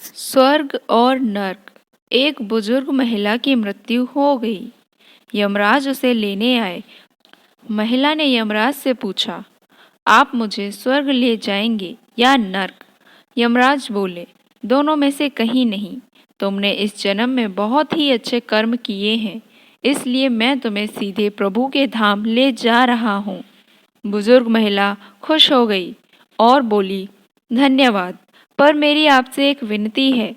स्वर्ग और नर्क। एक बुजुर्ग महिला की मृत्यु हो गई। यमराज उसे लेने आए। महिला ने यमराज से पूछा, आप मुझे स्वर्ग ले जाएंगे या नर्क? यमराज बोले, दोनों में से कहीं नहीं। तुमने इस जन्म में बहुत ही अच्छे कर्म किए हैं, इसलिए मैं तुम्हें सीधे प्रभु के धाम ले जा रहा हूँ। बुजुर्ग महिला खुश हो गई और बोली, धन्यवाद, पर मेरी आपसे एक विनती है।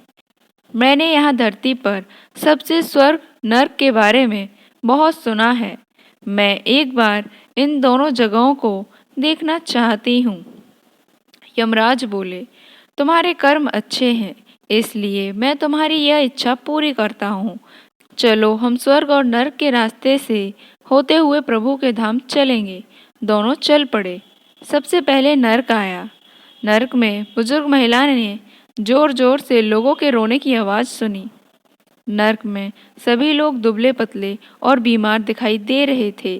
मैंने यहाँ धरती पर सबसे स्वर्ग नर्क के बारे में बहुत सुना है। मैं एक बार इन दोनों जगहों को देखना चाहती हूँ। यमराज बोले, तुम्हारे कर्म अच्छे हैं, इसलिए मैं तुम्हारी यह इच्छा पूरी करता हूँ। चलो हम स्वर्ग और नर्क के रास्ते से होते हुए प्रभु के धाम चलेंगे। दोनों चल पड़े। सबसे पहले नर्क आया। नर्क में बुजुर्ग महिला ने जोर जोर से लोगों के रोने की आवाज़ सुनी। नर्क में सभी लोग दुबले पतले और बीमार दिखाई दे रहे थे।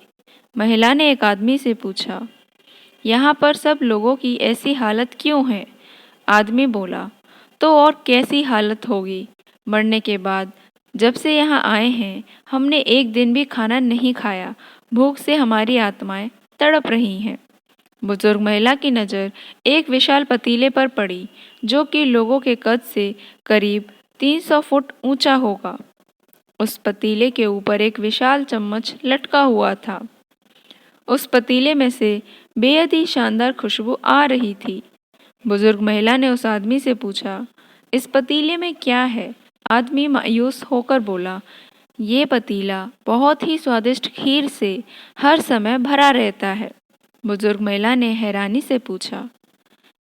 महिला ने एक आदमी से पूछा, यहाँ पर सब लोगों की ऐसी हालत क्यों है? आदमी बोला, तो और कैसी हालत होगी? मरने के बाद जब से यहाँ आए हैं, हमने एक दिन भी खाना नहीं खाया। भूख से हमारी आत्माएं तड़प रही हैं। बुजुर्ग महिला की नज़र एक विशाल पतीले पर पड़ी, जो कि लोगों के कद से करीब 300 फुट ऊंचा होगा। उस पतीले के ऊपर एक विशाल चम्मच लटका हुआ था। उस पतीले में से बेहद ही शानदार खुशबू आ रही थी। बुजुर्ग महिला ने उस आदमी से पूछा, इस पतीले में क्या है? आदमी मायूस होकर बोला, ये पतीला बहुत ही स्वादिष्ट खीर से हर समय भरा रहता है। बुजुर्ग महिला ने हैरानी से पूछा,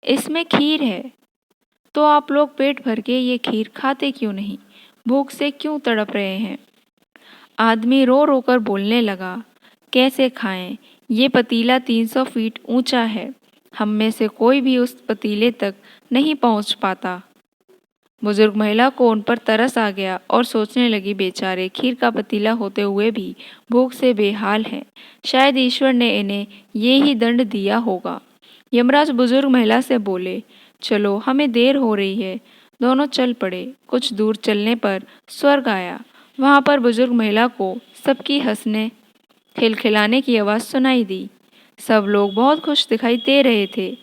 इसमें खीर है, तो आप लोग पेट भर के ये खीर खाते क्यों नहीं? भूख से क्यों तड़प रहे हैं? आदमी रो रो कर बोलने लगा, कैसे खाएं? ये पतीला 300 फीट ऊंचा है। हम में से कोई भी उस पतीले तक नहीं पहुंच पाता। बुजुर्ग महिला को उन पर तरस आ गया और सोचने लगी, बेचारे खीर का पतीला होते हुए भी भूख से बेहाल हैं। शायद ईश्वर ने इन्हें ये ही दंड दिया होगा। यमराज बुजुर्ग महिला से बोले, चलो हमें देर हो रही है। दोनों चल पड़े। कुछ दूर चलने पर स्वर्ग आया। वहाँ पर बुजुर्ग महिला को सबकी हंसने खिलखिलाने की आवाज़ सुनाई दी। सब लोग बहुत खुश दिखाई दे रहे थे।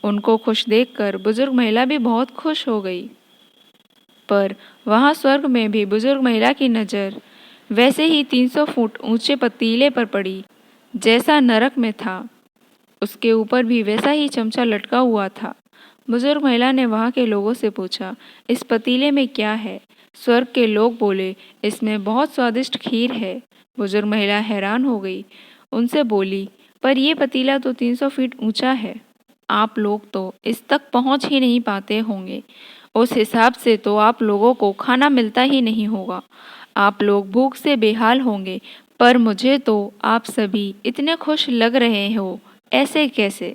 उनको खुश देखकर बुजुर्ग महिला भी बहुत खुश हो गई। पर वहाँ स्वर्ग में भी बुजुर्ग महिला की नज़र वैसे ही 300 फुट ऊंचे पतीले पर पड़ी जैसा नरक में था। उसके ऊपर भी वैसा ही चमचा लटका हुआ था। बुजुर्ग महिला ने वहाँ के लोगों से पूछा, इस पतीले में क्या है? स्वर्ग के लोग बोले, इसमें बहुत स्वादिष्ट खीर है। बुजुर्ग महिला हैरान हो गई। उनसे बोली, पर यह पतीला तो 300 फीट ऊंचा है। आप लोग तो इस तक पहुंच ही नहीं पाते होंगे। उस हिसाब से तो आप लोगों को खाना मिलता ही नहीं होगा। आप लोग भूख से बेहाल होंगे। पर मुझे तो आप सभी इतने खुश लग रहे हो, ऐसे कैसे?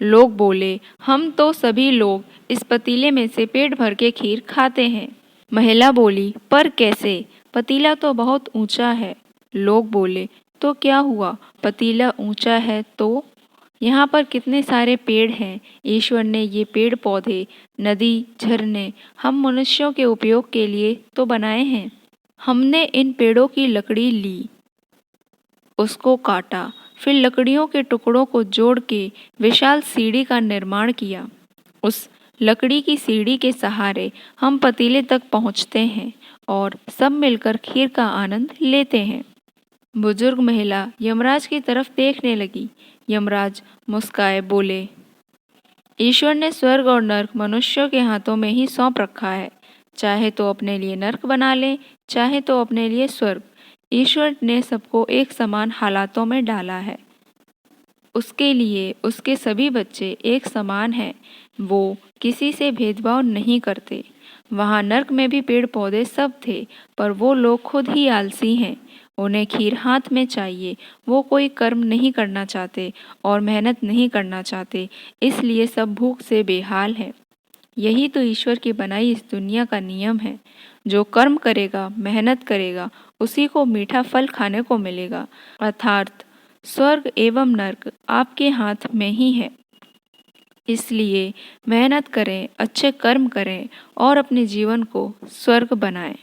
लोग बोले, हम तो सभी लोग इस पतीले में से पेट भर के खीर खाते हैं। महिला बोली, पर कैसे? पतीला तो बहुत ऊंचा है। लोग बोले, तो क्या हुआ? पतीला ऊंचा है तो यहाँ पर कितने सारे पेड़ हैं। ईश्वर ने ये पेड़ पौधे, नदी, झरने हम मनुष्यों के उपयोग के लिए तो बनाए हैं। हमने इन पेड़ों की लकड़ी ली, उसको काटा, फिर लकड़ियों के टुकड़ों को जोड़ के विशाल सीढ़ी का निर्माण किया। उस लकड़ी की सीढ़ी के सहारे हम पतीले तक पहुँचते हैं और सब मिलकर खीर का आनंद लेते हैं। बुजुर्ग महिला यमराज की तरफ देखने लगी। यमराज मुस्काए बोले, ईश्वर ने स्वर्ग और नर्क मनुष्यों के हाथों में ही सौंप रखा है। चाहे तो अपने लिए नर्क बना ले, चाहे तो अपने लिए स्वर्ग। ईश्वर ने सबको एक समान हालातों में डाला है। उसके लिए उसके सभी बच्चे एक समान हैं। वो किसी से भेदभाव नहीं करते। वहाँ नर्क में भी पेड़ पौधे सब थे, पर वो लोग खुद ही आलसी हैं। उन्हें खीर हाथ में चाहिए। वो कोई कर्म नहीं करना चाहते और मेहनत नहीं करना चाहते, इसलिए सब भूख से बेहाल हैं। यही तो ईश्वर की बनाई इस दुनिया का नियम है। जो कर्म करेगा, मेहनत करेगा, उसी को मीठा फल खाने को मिलेगा। अर्थात स्वर्ग एवं नर्क आपके हाथ में ही है। इसलिए मेहनत करें, अच्छे कर्म करें और अपने जीवन को स्वर्ग बनाएं।